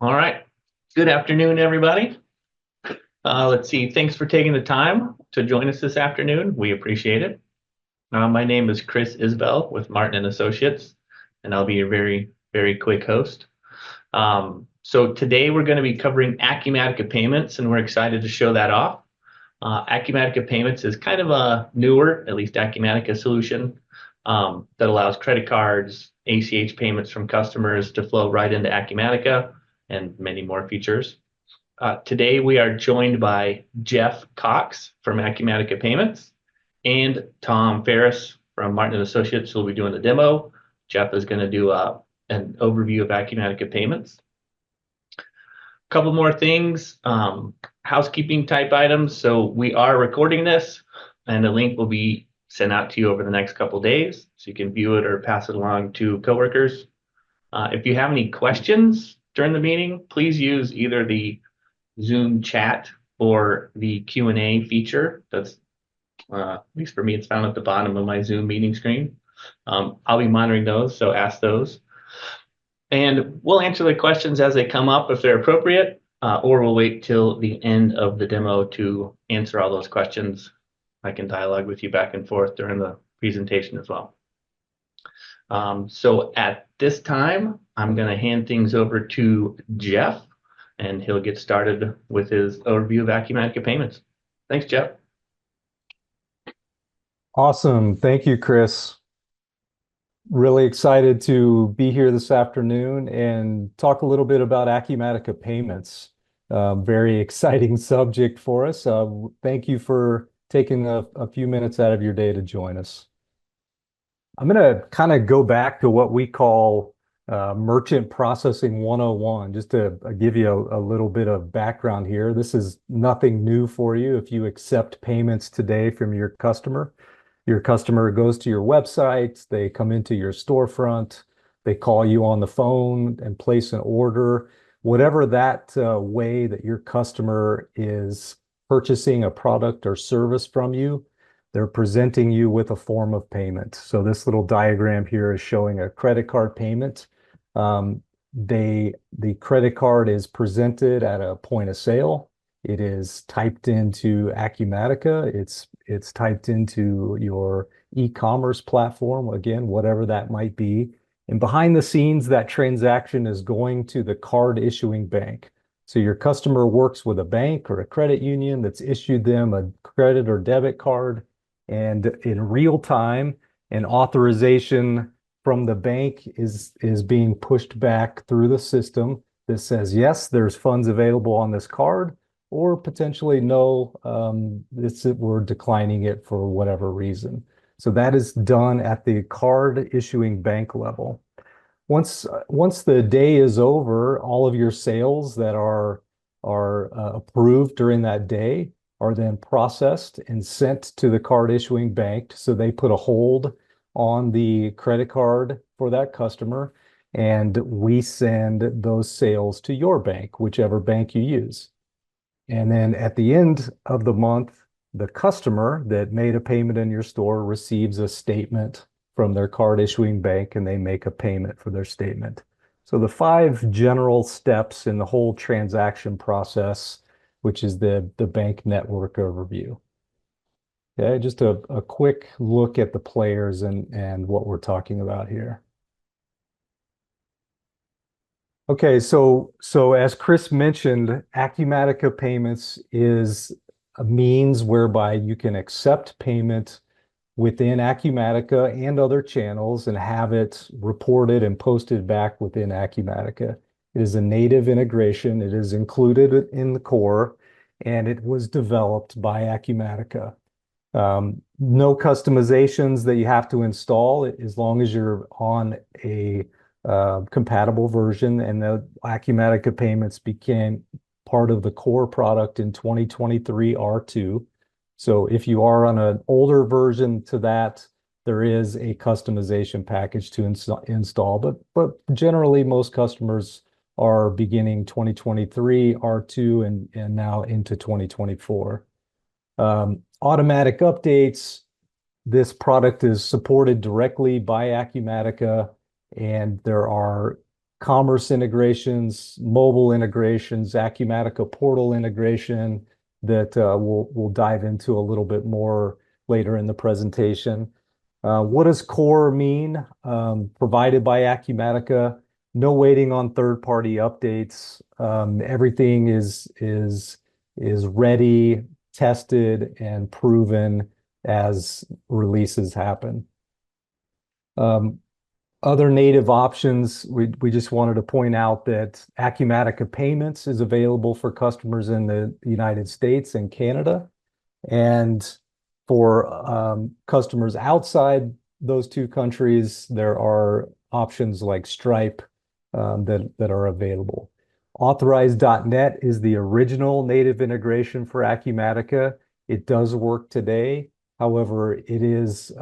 All right. Good afternoon, everybody. Let's see. Thanks for taking the time to join us this afternoon. We appreciate it. My name is Chris Isbell with Martin and Associates, and I'll be your very quick host. So today we're going to be covering Acumatica Payments, and we're excited to show that off. Acumatica Payments is kind of a newer, at least Acumatica solution, that allows credit cards, ACH payments from customers to flow right into Acumatica and many more features. Today we are joined by Jeff Cox from Acumatica Payments and Tom Ferris from Martin and Associates, who will be doing the demo. Jeff is going to do an overview of Acumatica Payments. A couple more things, housekeeping type items. So we are recording this, and the link will be sent out to you over the next couple of days, so you can view it or pass it along to coworkers. If you have any questions during the meeting, please use either the Zoom chat or the Q&A feature. That's, at least for me, it's found at the bottom of my Zoom meeting screen. I'll be monitoring those, so ask those. And we'll answer the questions as they come up if they're appropriate, or we'll wait till the end of the demo to answer all those questions. I can dialogue with you back and forth during the presentation as well. So at this time, I'm going to hand things over to Jeff, and he'll get started with his overview of Acumatica Payments. Thanks, Jeff. Awesome. Thank you, Chris. Really excited to be here this afternoon and talk a little bit about Acumatica Payments. Very exciting subject for us. Thank you for taking a few minutes out of your day to join us. I'm going to kind of go back to what we call Merchant Processing 101, just to give you a little bit of background here. This is nothing new for you. If you accept payments today from your customer goes to your website, they come into your storefront, they call you on the phone and place an order. Whatever that way that your customer is purchasing a product or service from you, they're presenting you with a form of payment. So this little diagram here is showing a credit card payment. The credit card is presented at a point of sale. It is typed into Acumatica. It's typed into your e-commerce platform, again, whatever that might be. And behind the scenes, that transaction is going to the card issuing bank. So your customer works with a bank or a credit union that's issued them a credit or debit card. And in real time, an authorization from the bank is being pushed back through the system that says, yes, there's funds available on this card, or potentially no, we're declining it for whatever reason. So that is done at the card issuing bank level. Once the day is over, all of your sales that are approved during that day are then processed and sent to the card issuing bank. So they put a hold on the credit card for that customer, and we send those sales to your bank, whichever bank you use. And then at the end of the month, the customer that made a payment in your store receives a statement from their card issuing bank, and they make a payment for their statement. So the 5 general steps in the whole transaction process, which is the bank network overview. Okay, just a quick look at the players and what we're talking about here. Okay, so as Chris mentioned, Acumatica Payments is a means whereby you can accept payment within Acumatica and other channels and have it reported and posted back within Acumatica. It is a native integration. It is included in the core, and it was developed by Acumatica. No customizations that you have to install as long as you're on a compatible version, and the Acumatica Payments became part of the core product in 2023 R2. So if you are on an older version to that, there is a customization package to install, but generally most customers are beginning 2023 R2 and now into 2024. Automatic updates. This product is supported directly by Acumatica, and there are commerce integrations, mobile integrations, Acumatica portal integration that we'll dive into a little bit more later in the presentation. What does core mean? Provided by Acumatica, no waiting on third-party updates. Everything is ready, tested, and proven as releases happen. Other native options, we just wanted to point out that Acumatica Payments is available for customers in the United States and Canada. And for customers outside those two countries, there are options like Stripe that are available. Authorize.net is the original native integration for Acumatica. It does work today. However, it is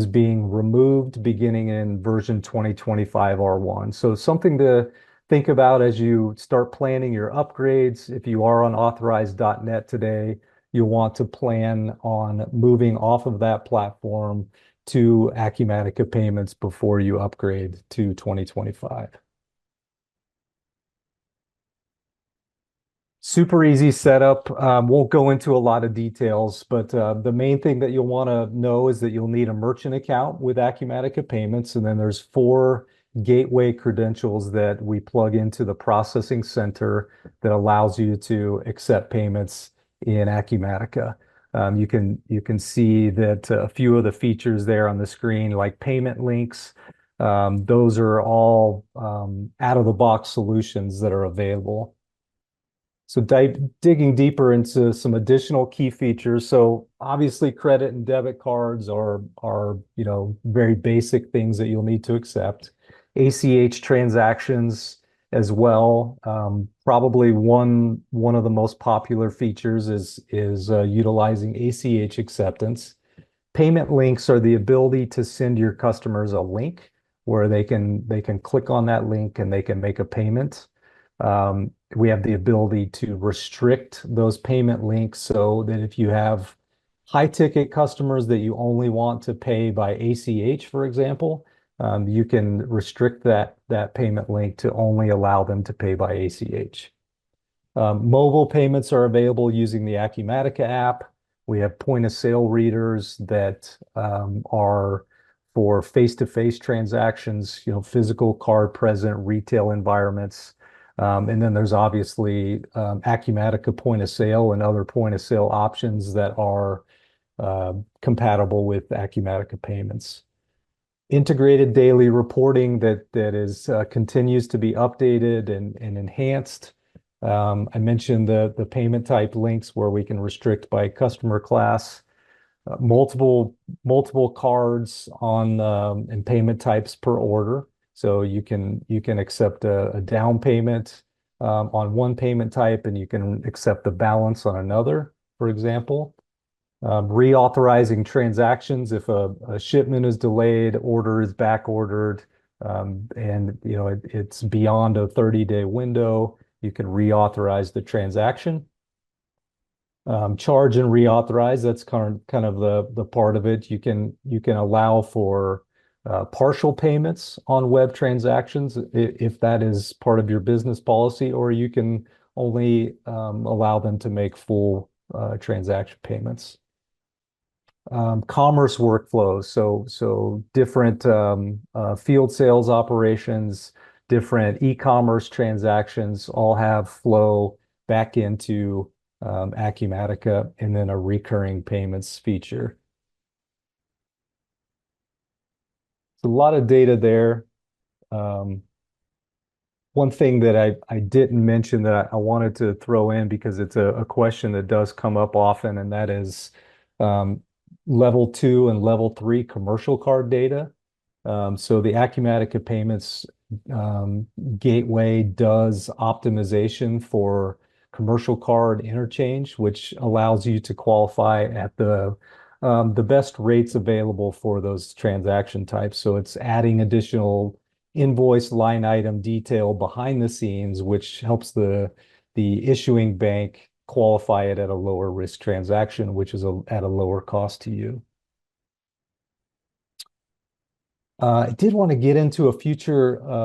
being removed beginning in version 2025 R1. So something to think about as you start planning your upgrades. If you are on Authorize.net today, you'll want to plan on moving off of that platform to Acumatica Payments before you upgrade to 2025. Super easy setup. Won't go into a lot of details, but the main thing that you'll want to know is that you'll need a merchant account with Acumatica Payments, and then there's 4 gateway credentials that we plug into the processing center that allows you to accept payments in Acumatica. You can see that a few of the features there on the screen, like payment links, those are all out-of-the-box solutions that are available. So digging deeper into some additional key features. So obviously credit and debit cards are very basic things that you'll need to accept. ACH transactions as well. Probably one of the most popular features is utilizing ACH acceptance. Payment links are the ability to send your customers a link where they can click on that link and they can make a payment. We have the ability to restrict those payment links so that if you have high ticket customers that you only want to pay by ACH, for example, you can restrict that payment link to only allow them to pay by ACH. Mobile payments are available using the Acumatica app. We have point of sale readers that are for face-to-face transactions, physical card present retail environments. And then there's obviously Acumatica point of sale and other point of sale options that are compatible with Acumatica Payments. Integrated daily reporting that continues to be updated and enhanced. I mentioned the payment type links where we can restrict by customer class. Multiple cards on and payment types per order. So you can accept a down payment on one payment type, and you can accept the balance on another, for example. Reauthorizing transactions if a shipment is delayed, order is back ordered, and it's beyond a 30-day window, you can reauthorize the transaction. Charge and reauthorize, that's kind of the part of it. You can allow for partial payments on web transactions if that is part of your business policy, or you can only allow them to make full transaction payments. Commerce workflows, so different field sales operations, different e-commerce transactions all have flow back into Acumatica, and then a recurring payments feature. A lot of data there. One thing that I didn't mention that I wanted to throw in because it's a question that does come up often, and that is level 2 and level 3 commercial card data. So the Acumatica Payments gateway does optimization for commercial card interchange, which allows you to qualify at the best rates available for those transaction types. So it's adding additional invoice line item detail behind the scenes, which helps the issuing bank qualify it at a lower risk transaction, which is at a lower cost to you. I did want to get into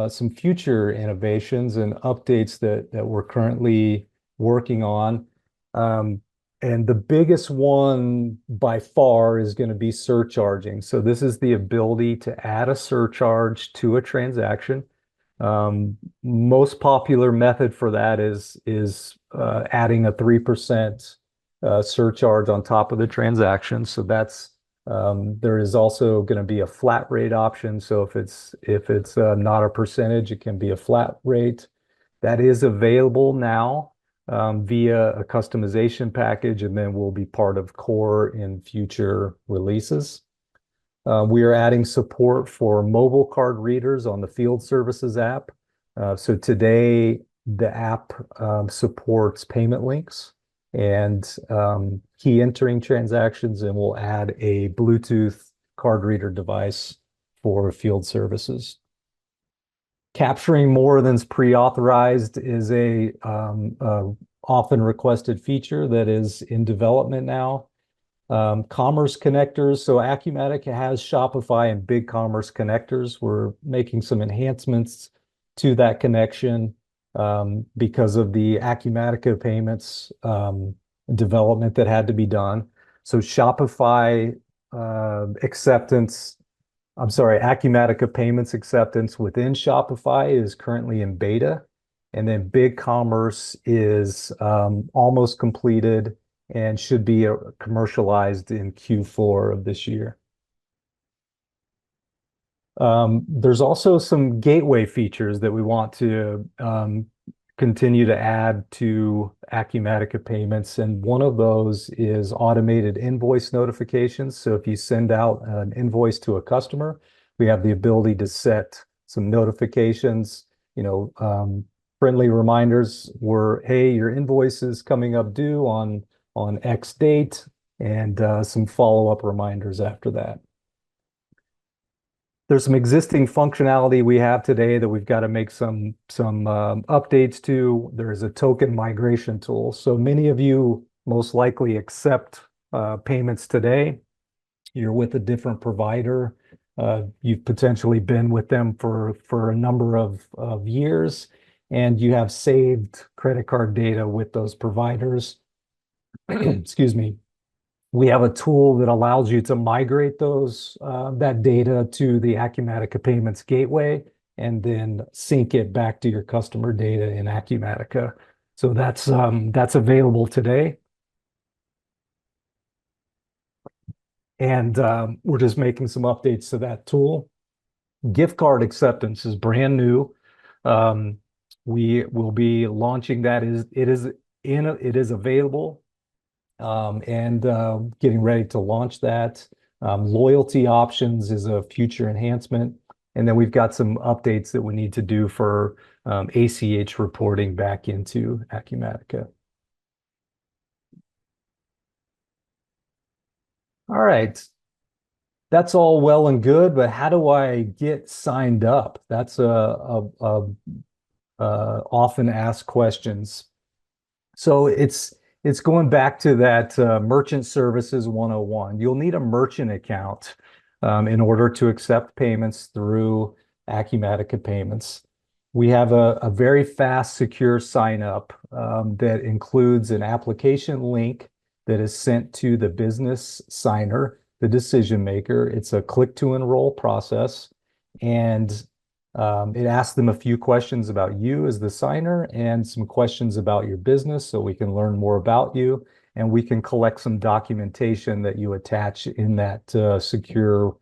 some future innovations and updates that we're currently working on. Um, and the biggest one by far is going to be surcharging. So this is the ability to add a surcharge to a transaction. Most popular method for that is adding a 3% surcharge on top of the transaction. So that's there is also going to be a flat rate option. So if it's not a percentage, it can be a flat rate. That is available now via a customization package, and then will be part of core in future releases. We are adding support for mobile card readers on the Field Services app. So today, the app supports payment links and key entering transactions, and we'll add a Bluetooth card reader device for Field Services. Capturing more than's pre-authorized is a often requested feature that is in development now. Commerce connectors. So Acumatica has Shopify and BigCommerce connectors. We're making some enhancements to that connection because of the Acumatica Payments development that had to be done. So Shopify acceptance, I'm sorry, Acumatica Payments acceptance within Shopify is currently in beta. And then BigCommerce is almost completed and should be commercialized in Q4 of this year. There's also some gateway features that we want to continue to add to Acumatica Payments, and one of those is automated invoice notifications. So if you send out an invoice to a customer, we have the ability to set some notifications, friendly reminders where, hey, your invoice is coming up due on X date, and some follow-up reminders after that. There's some existing functionality we have today that we've got to make some updates to. There's a token migration tool. So many of you most likely accept payments today. You're with a different provider. You've potentially been with them for a number of years, and you have saved credit card data with those providers. Excuse me. We have a tool that allows you to migrate that data to the Acumatica Payments gateway and then sync it back to your customer data in Acumatica. So that's available today. And we're just making some updates to that tool. Gift card acceptance is brand new. We will be launching that. It is available. And getting ready to launch that. Loyalty options is a future enhancement. And then we've got some updates that we need to do for ACH reporting back into Acumatica. All right. That's all well and good, but how do I get signed up? That's often asked questions. So it's going back to that Merchant Services 101. You'll need a merchant account in order to accept payments through Acumatica Payments. We have a very fast, secure sign up that includes an application link that is sent to the business signer, the decision maker. It's a click to enroll process, and it asks them a few questions about you as the signer and some questions about your business so we can learn more about you, and we can collect some documentation that you attach in that secure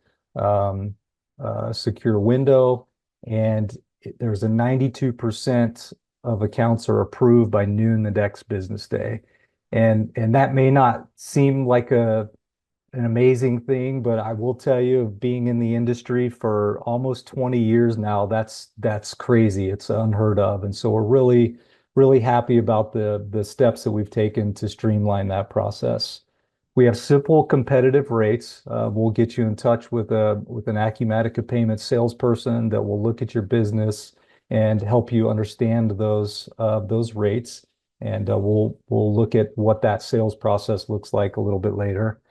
window. And there's a 92% of accounts are approved by noon the next business day. And that may not seem like an amazing thing, but I will tell you, being in the industry for almost 20 years now, that's crazy. It's unheard of. And so we're really, really happy about the steps that we've taken to streamline that process. We have simple competitive rates. We'll get you in touch with an Acumatica Payments salesperson that will look at your business and help you understand those rates. And we'll look at what that sales process looks like a little bit later.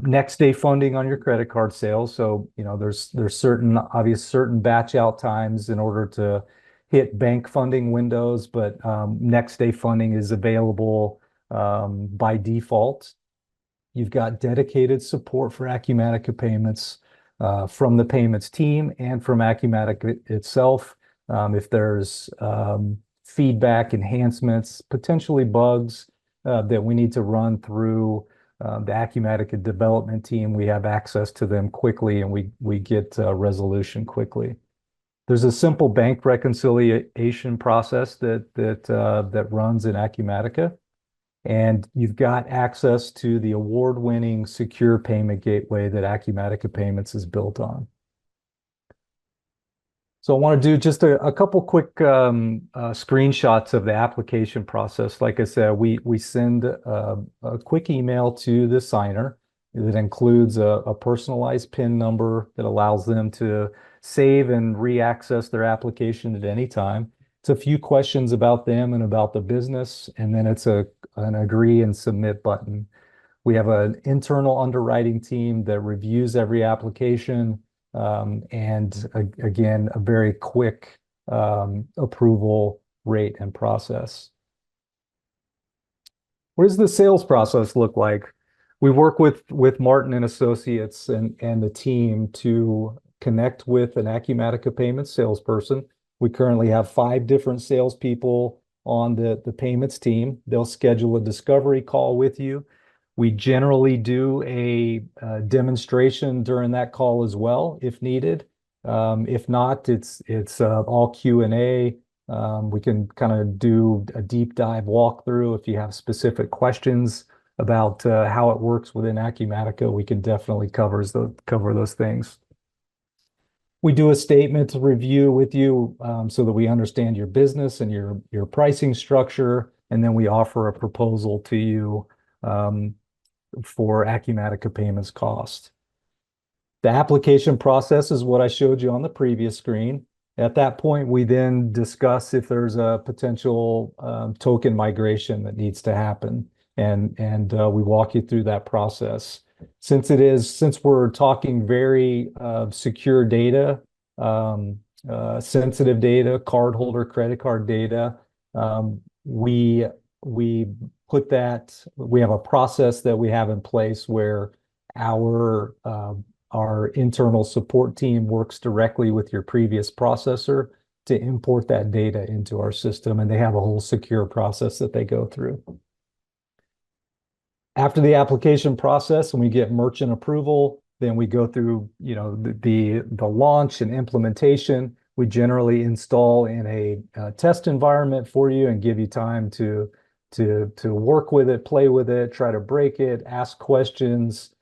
Next day funding on your credit card sales. So, there's certain batch out times in order to hit bank funding windows, but next day funding is available by default. You've got dedicated support for Acumatica Payments from the payments team and from Acumatica itself. If there's feedback, enhancements, potentially bugs that we need to run through the Acumatica development team, we have access to them quickly and we get resolution quickly. There's a simple bank reconciliation process that runs in Acumatica, and you've got access to the award-winning secure payment gateway that Acumatica Payments is built on. So I want to do just a couple quick screenshots of the application process. Like I said, we send a quick email to the signer that includes a personalized PIN number that allows them to save and re-access their application at any time. It's a few questions about them and about the business, and then it's an agree and submit button. We have an internal underwriting team that reviews every application, and again, a very quick approval rate and process. What does the sales process look like? We work with Martin and Associates and the team to connect with an Acumatica Payments salesperson. We currently have 5 different salespeople on the payments team. They'll schedule a discovery call with you. We generally do a demonstration during that call as well, if needed. If not, it's all Q&A. We can kind of do a deep dive walkthrough. If you have specific questions about how it works within Acumatica, we can definitely cover those things. We do a statement review with you so that we understand your business and your pricing structure, and then we offer a proposal to you for Acumatica Payments cost. The application process is what I showed you on the previous screen. At that point, we then discuss if there's a potential token migration that needs to happen, and we walk you through that process. Since we're talking very secure data, sensitive data, cardholder credit card data, we have a process that we have in place where our internal support team works directly with your previous processor to import that data into our system, and they have a whole secure process that they go through. After the application process, and we get merchant approval, then we go through, the launch and implementation. We generally install in a test environment for you and give you time to work with it, play with it, try to break it, ask questions,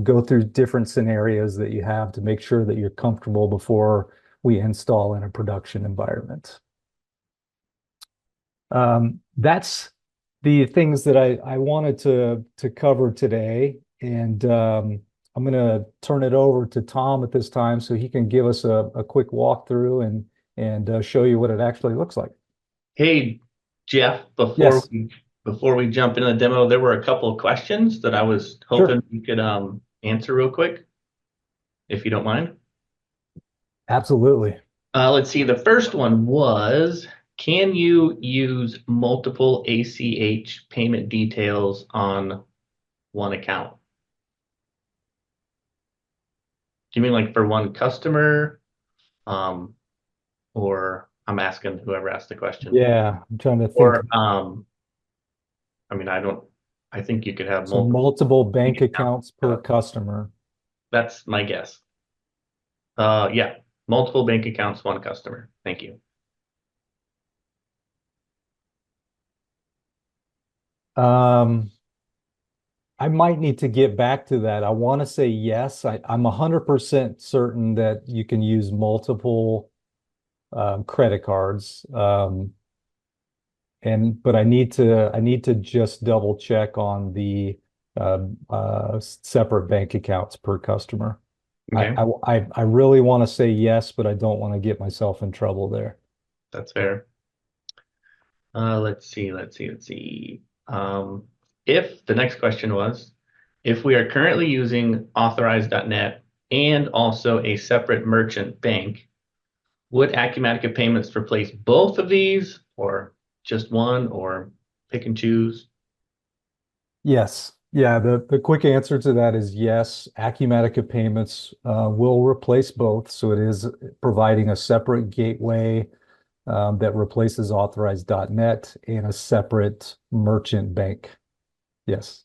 go through different scenarios that you have to make sure that you're comfortable before we install in a production environment. That's the things that I wanted to cover today, and I'm going to turn it over to Tom at this time so he can give us a quick walkthrough and show you what it actually looks like. Hey, Jeff, Yes. before we jump into the demo, there were a couple of questions that I was hoping you could answer real quick, if you don't mind. Absolutely. Let's see. The first one was, can you use multiple ACH payment details on one account? Do you mean like for one customer? Or I'm asking whoever asked the question. Yeah, I'm trying to think. Or I think you could have multiple bank accounts per customer. That's my guess. Yeah, multiple bank accounts, one customer. Thank you. I might need to get back to that. I want to say yes. I'm 100% certain that you can use multiple credit cards. But I need to just double check on the separate bank accounts per customer. Okay. I really want to say yes, but I don't want to get myself in trouble there. That's fair. Let's see. If the next question was, if we are currently using authorized.net and also a separate merchant bank, would Acumatica Payments replace both of these or just one or pick and choose? Yes. Yeah, the quick answer to that is yes. Acumatica Payments will replace both. So it is providing a separate gateway that replaces authorized.net and a separate merchant bank. Yes.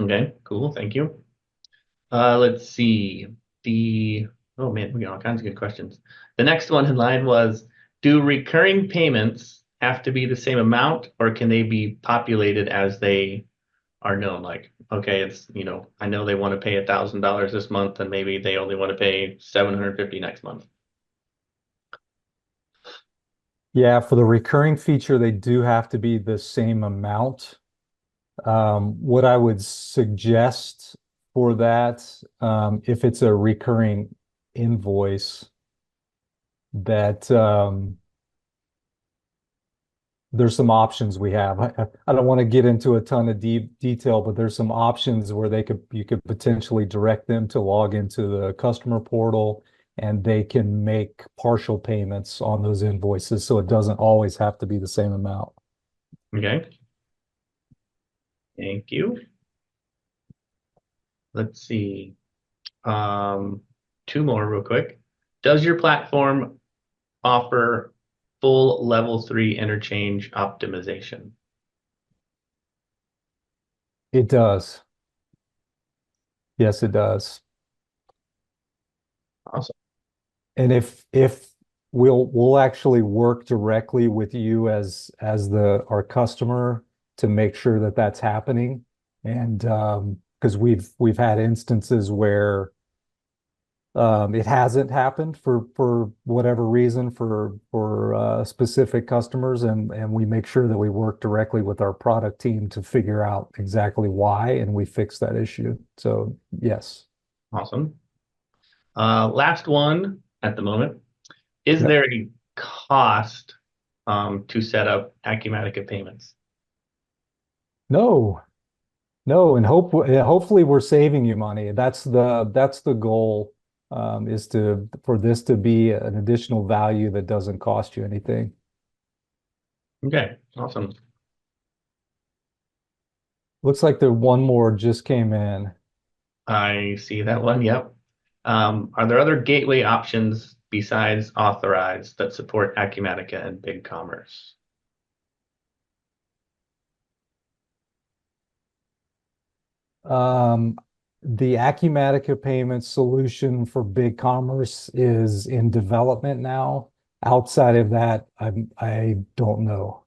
Okay, cool. Thank you. Let's see. Oh man, we got all kinds of good questions. The next one in line was, do recurring payments have to be the same amount or can they be populated as they are known? Like, okay, I know they want to pay $1,000 this month and maybe they only want to pay 750 next month. Yeah, for the recurring feature, they do have to be the same amount. What I would suggest for that, if it's a recurring invoice, that there's some options we have. I don't want to get into a ton of deep detail, but there's some options where you could potentially direct them to log into the customer portal and they can make partial payments on those invoices. So it doesn't always have to be the same amount. Okay. Thank you. Let's see. Two more real quick. Does your platform offer full level 3 interchange optimization? It does. Yes, it does. Awesome. And if we'll actually work directly with you as the our customer to make sure that that's happening. And because we've had instances where it hasn't happened for whatever reason for specific customers, and we make sure that we work directly with our product team to figure out exactly why, and we fix that issue. So yes. Awesome. Last one at the moment. Is Yep. there a cost to set up Acumatica Payments? No, no, and hopefully we're saving you money. That's the goal, is for this to be an additional value that doesn't cost you anything. Okay, awesome. Looks like the one more just came in. I see that one. Yep. Are there other gateway options besides authorized that support Acumatica and BigCommerce? Um, the Acumatica payment solution for BigCommerce is in development now. Outside of that, I don't know.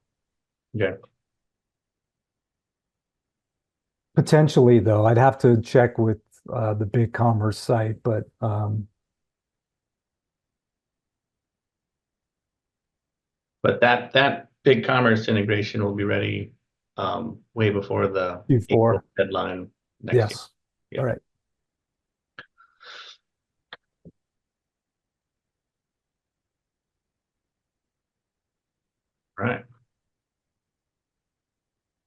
Okay. Potentially, though, I'd have to check with the BigCommerce site, but But that BigCommerce integration will be ready way before the April Q4. deadline next year. Yes. Yeah. All right. Right.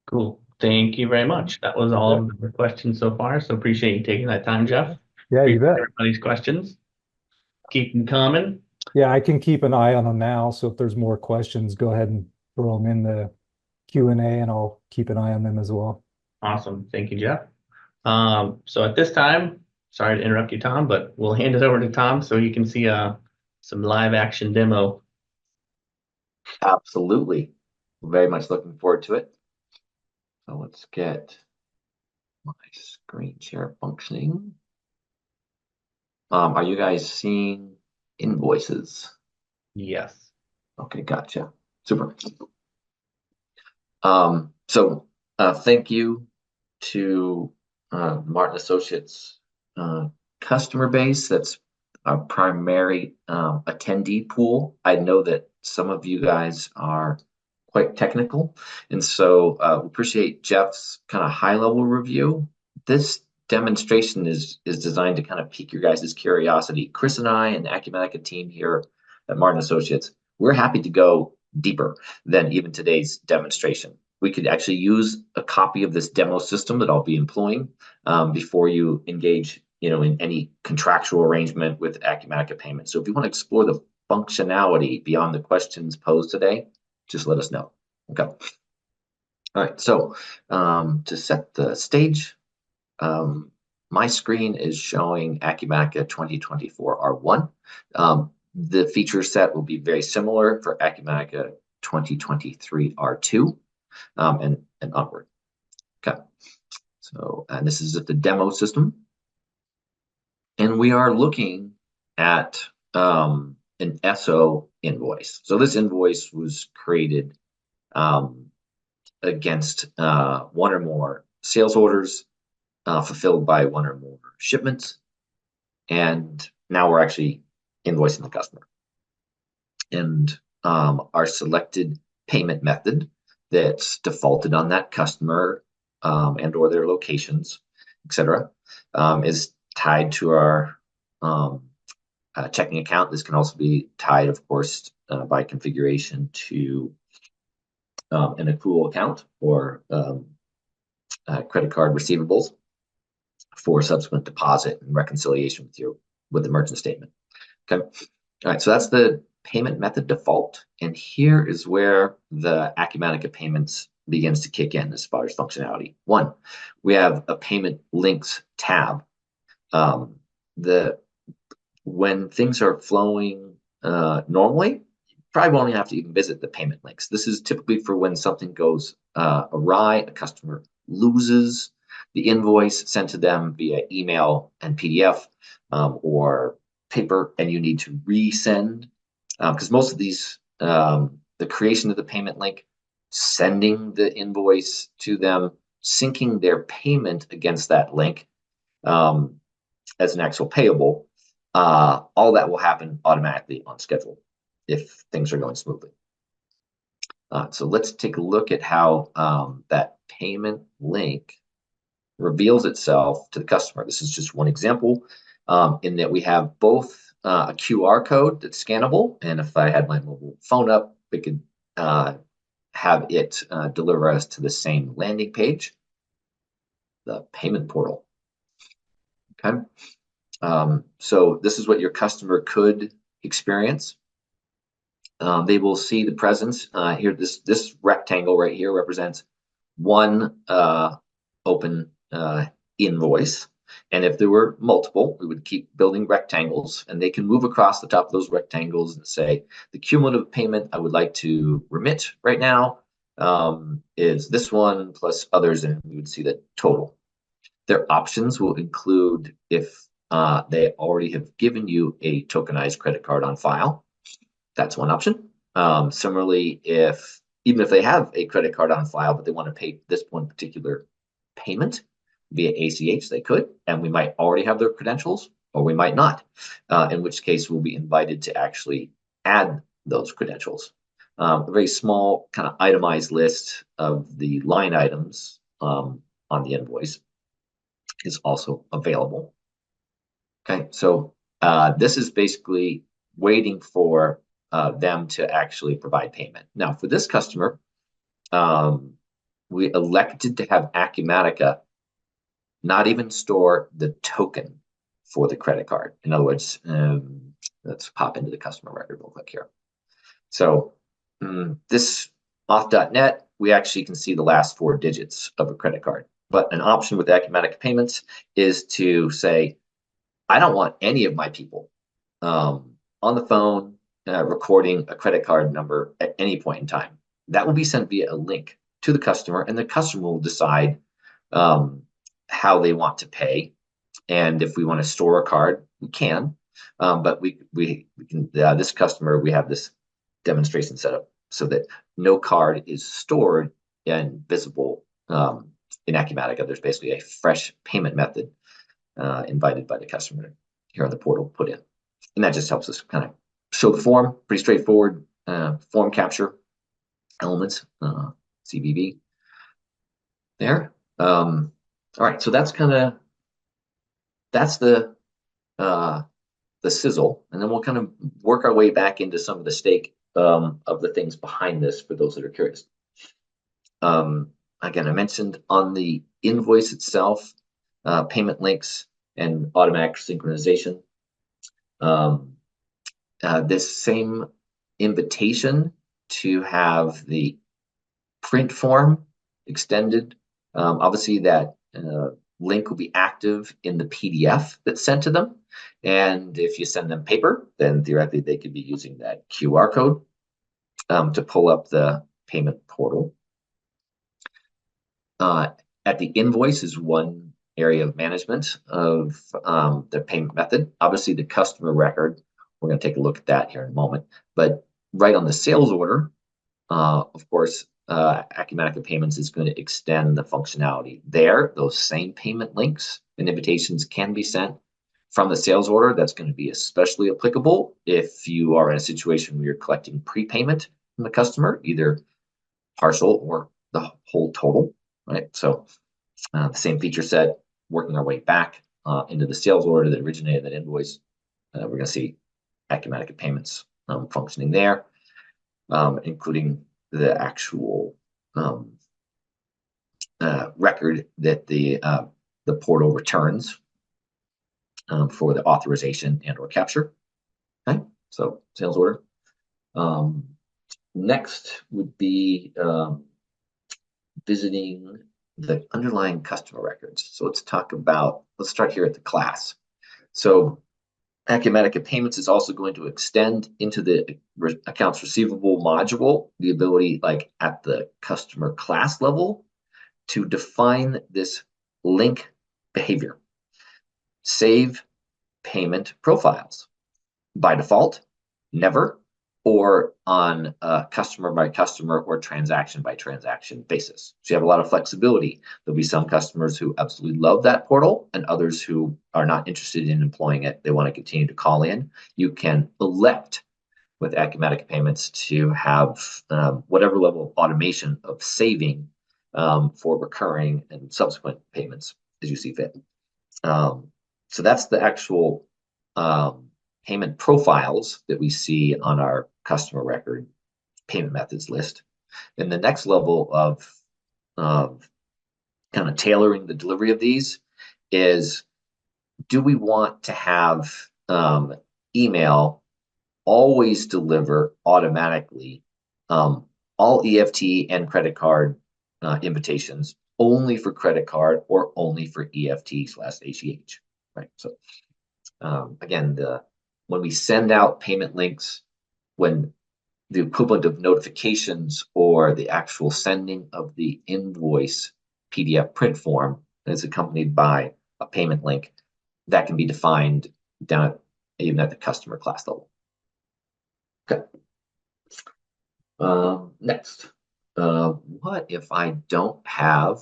Cool. Thank you very much. That was all of the questions so far. So appreciate you taking that time, Jeff. Yeah, you Appreciate bet. everybody's questions. Keep them coming. Yeah, I can keep an eye on them now. So if there's more questions, go ahead and throw them in the Q&A and I'll keep an eye on them as well. Awesome. Thank you, Jeff. So at this time, sorry to interrupt you, Tom, but we'll hand it over to Tom so you can see some live action demo. Absolutely. Very much looking forward to it. So let's get my screen share functioning. Are you guys seeing invoices? Yes. Okay, gotcha. Super. Thank you to Martin Associates customer base. That's our primary attendee pool. I know that some of you guys are quite technical, and so we appreciate Jeff's kind of high level review. This demonstration is designed to kind of pique your guys' curiosity. Chris and I and the Acumatica team here at Martin Associates, we're happy to go deeper than even today's demonstration. we could actually use a copy of this demo system that I'll be employing before you engage, in any contractual arrangement with Acumatica Payments. So if you want to explore the functionality beyond the questions posed today, just let us know. Okay. All right. So to set the stage, my screen is showing Acumatica 2024 R1. The feature set will be very similar for Acumatica 2023 R2 and onward. Okay. So, and this is the demo system. And we are looking at an SO invoice. So this invoice was created against one or more sales orders fulfilled by one or more shipments. And now we're actually invoicing the customer. And our selected payment method that's defaulted on that customer and or their locations, etc., is tied to our checking account. This can also be tied, of course, by configuration to an accrual account or credit card receivables for subsequent deposit and reconciliation with the merchant statement. Okay. All right. So that's the payment method default. And here is where the Acumatica Payments begins to kick in as far as functionality. One, we have a payment links tab. When things are flowing normally, you probably won't have to even visit the payment links. This is typically for when something goes awry, a customer loses the invoice sent to them via email and PDF or paper, and you need to resend, because most of these, the creation of the payment link, sending the invoice to them, syncing their payment against that link as an actual payable, all that will happen automatically on schedule if things are going smoothly. So let's take a look at how that payment link reveals itself to the customer. This is just one example in that we have both a QR code that's scannable, and if I had my mobile phone up, we could have it deliver us to the same landing page, the payment portal. Okay. So this is what your customer could experience. They will see the presence here. This rectangle right here represents one open invoice. And if there were multiple, we would keep building rectangles, and they can move across the top of those rectangles and say, the cumulative payment I would like to remit right now is this one plus others, and we would see the total. Their options will include if they already have given you a tokenized credit card on file. That's one option. Similarly, even if they have a credit card on file, but they want to pay this one particular payment via ACH, they could, and we might already have their credentials, or we might not, in which case we'll be invited to actually add those credentials. A very small kind of itemized list of the line items on the invoice is also available. Okay, so this is basically waiting for them to actually provide payment. Now, for this customer, we elected to have Acumatica not even store the token for the credit card. In other words, let's pop into the customer record real quick here. So this auth.net, we actually can see the last 4 digits of a credit card. But an option with Acumatica Payments is to say, I don't want any of my people on the phone recording a credit card number at any point in time. That will be sent via a link to the customer, and the customer will decide how they want to pay. And if we want to store a card, we can. But we can, this customer, we have this demonstration set up so that no card is stored and visible in Acumatica. There's basically a fresh payment method invited by the customer here on the portal put in. And that just helps us kind of show the form, pretty straightforward form capture elements, CVV there. All right, so that's the sizzle, and then we'll kind of work our way back into some of the steak of the things behind this for those that are curious. Again, I mentioned on the invoice itself, payment links and automatic synchronization. This same invitation to have the print form extended. Obviously, that link will be active in the PDF that's sent to them. And if you send them paper, then theoretically they could be using that QR code to pull up the payment portal. At the invoice is one area of management of the payment method. Obviously, the customer record, we're going to take a look at that here in a moment. But right on the sales order, of course, Acumatica Payments is going to extend the functionality there. Those same payment links and invitations can be sent from the sales order. That's going to be especially applicable if you are in a situation where you're collecting prepayment from the customer, either partial or the whole total, right? So the same feature set, working our way back into the sales order that originated that invoice. We're going to see Acumatica Payments functioning there, including the actual record that the portal returns for the authorization and or capture. Okay, so sales order. Next would be visiting the underlying customer records. So let's start here at the class. So Acumatica Payments is also going to extend into the accounts receivable module the ability, like at the customer class level, to define this link behavior. Save payment profiles. By default, never, or on a customer by customer or transaction by transaction basis. So you have a lot of flexibility. There'll be some customers who absolutely love that portal and others who are not interested in employing it. They want to continue to call in. You can elect with Acumatica Payments to have whatever level of automation of saving for recurring and subsequent payments as you see fit. So that's the actual payment profiles that we see on our customer record payment methods list. And the next level of kind of tailoring the delivery of these is, do we want to have email always deliver automatically all EFT and credit card invitations only for credit card or only for EFT/ACH, right? So again, when we send out payment links, when the equivalent of notifications or the actual sending of the invoice PDF print form is accompanied by a payment link, that can be defined down even at the customer class level. Okay. Next, what if I don't have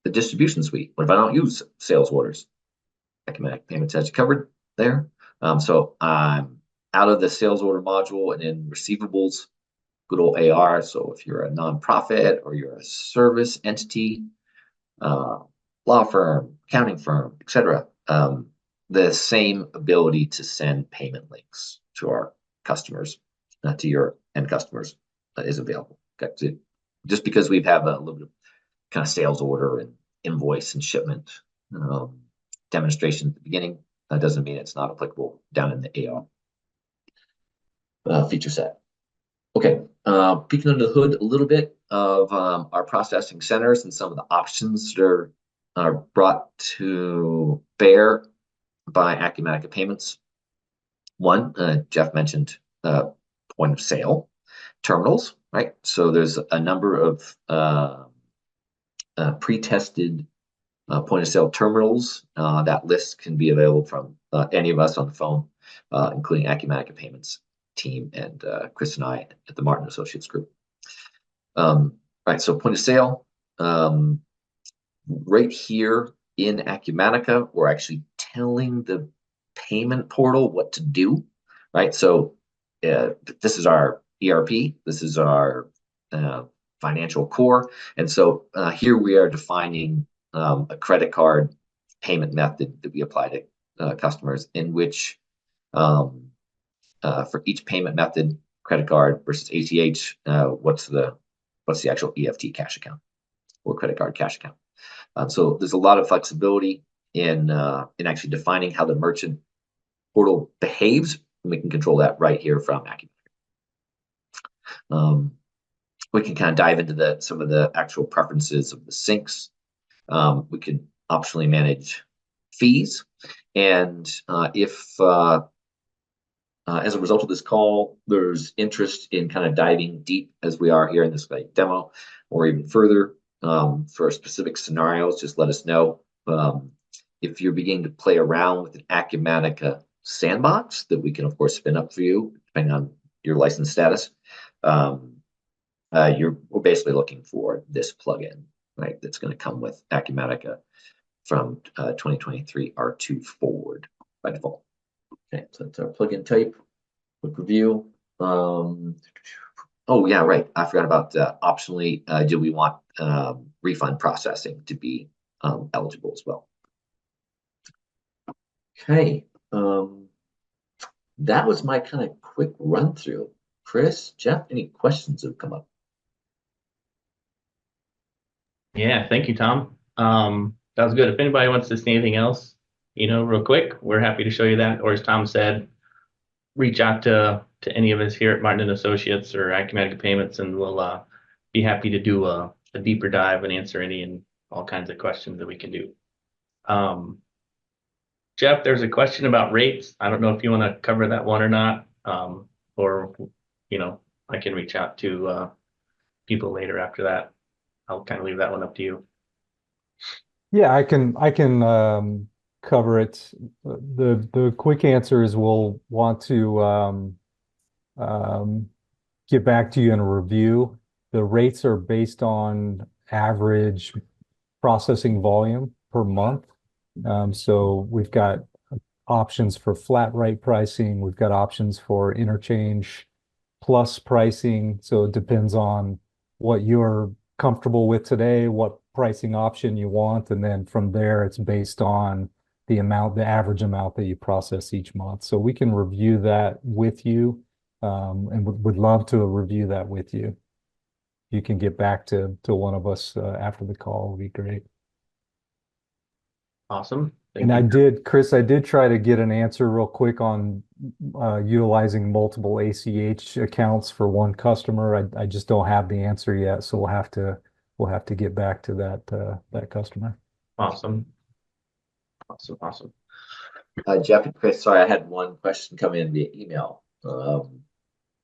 the distribution suite? What if I don't use sales orders? Acumatica Payments has you covered there. So I'm out of the sales order module and in receivables, good old AR. So if you're a nonprofit or you're a service entity, law firm, accounting firm, etc., the same ability to send payment links to our customers, to your end customers, is available. Okay. So just because we have a little bit of kind of sales order and invoice and shipment demonstration at the beginning, that doesn't mean it's not applicable down in the AR feature set. Okay, peeking under the hood a little bit of our processing centers and some of the options that are brought to bear by Acumatica Payments. One, Jeff mentioned point of sale terminals, right? So there's a number of pre-tested point of sale terminals. That list can be available from any of us on the phone, including Acumatica Payments team and Chris and I at the Martin Associates Group. Right, so point of sale, right here in Acumatica, we're actually telling the payment portal what to do, right? So this is our ERP, this is our financial core, and so here we are defining a credit card payment method that we apply to customers, in which for each payment method, credit card versus ACH, what's the what's the actual EFT cash account or credit card cash account. So there's a lot of flexibility in actually defining how the merchant portal behaves, and we can control that right here from Acumatica. We can kind of dive into some of the actual preferences of the syncs. We can optionally manage fees, and if as a result of this call, there's interest in kind of diving deep as we are here in this demo, or even further for specific scenarios, just let us know. If you're beginning to play around with an Acumatica sandbox that we can, of course, spin up for you, depending on your license status, we're basically looking for this plugin, right? That's going to come with Acumatica from 2023 R2 forward by default. Okay, so that's our plugin type. Quick review. Oh yeah, right. I forgot about optionally. Do we want refund processing to be eligible as well? Okay, that was my kind of quick run through. Chris, Jeff, any questions have come up? Yeah, thank you, Tom. That was good. If anybody wants to see anything else, real quick, we're happy to show you that. Or as Tom said, reach out to any of us here at Martin and Associates or Acumatica Payments, and we'll be happy to do a deeper dive and answer any and all kinds of questions that we can do. Jeff, there's a question about rates. I don't know if you want to cover that one or not, or I can reach out to people later after that. I'll kind of leave that one up to you. Yeah, I can cover it. The quick answer is we'll want to get back to you in a review. The rates are based on average processing volume per month. So we've got options for flat rate pricing. We've got options for interchange plus pricing. So it depends on what you're comfortable with today, what pricing option you want, and then from there it's based on the average amount that you process each month. So we can review that with you, and would love to review that with you. You can get back to one of us after the call. Would be great. Awesome. And Chris, I did try to get an answer real quick on utilizing multiple ACH accounts for one customer. I just don't have the answer yet, so we'll have to get back to that customer. Awesome. Jeff and Chris, sorry, I had one question come in via email.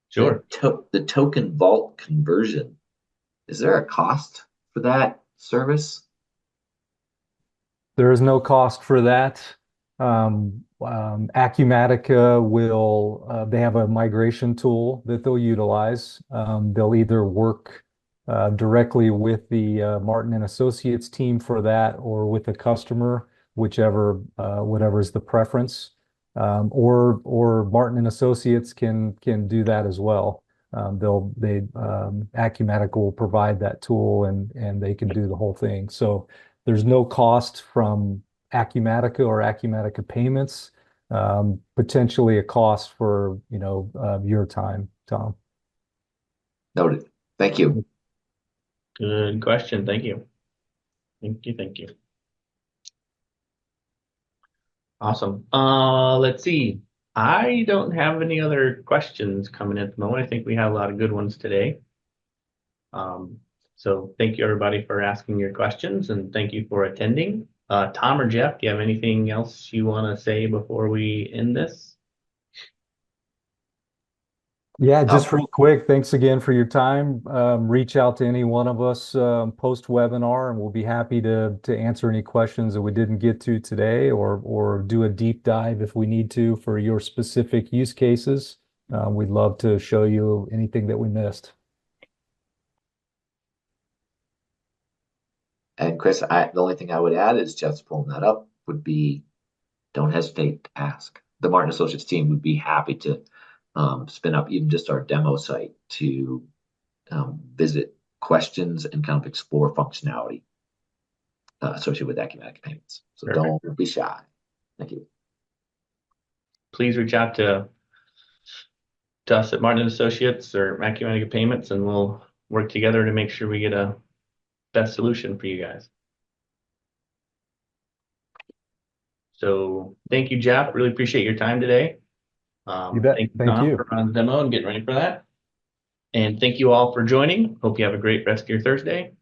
Sure. The token vault conversion, is there a cost for that service? There is no cost for that. Acumatica they have a migration tool that they'll utilize. They'll either work directly with the Martin and Associates team for that, or with the customer, whatever is the preference. Or Martin and Associates can do that as well. Acumatica will provide that tool, and they can do the whole thing. So there's no cost from Acumatica or Acumatica Payments. Potentially a cost for your time, Tom. Noted. Thank you. Good question. Thank you. Thank you. Awesome. Let's see. I don't have any other questions coming in at the moment. I think we have a lot of good ones today. So thank you everybody for asking your questions, and thank you for attending. Tom or Jeff, do you have anything else you want to say before we end this? Yeah, just real quick, thanks again for your time. Reach out to any one of us post-webinar, and we'll be happy to answer any questions that we didn't get to today, or do a deep dive if we need to for your specific use cases. We'd love to show you anything that we missed. And Chris, the only thing I would add is Jeff's pulling that up would be, don't hesitate to ask. The Martin Associates team would be happy to spin up even just our demo site to visit questions and kind of explore functionality associated with Acumatica Payments. So Perfect. Don't be shy. Thank you. Please reach out to us at Martin Associates or Acumatica Payments, and we'll work together to make sure we get a best solution for you guys. So thank you, Jeff. Really appreciate your time today. You bet. Thank you, Thank Tom, you. for running the demo and getting ready for that. And thank you all for joining. Hope you have a great rest of your Thursday.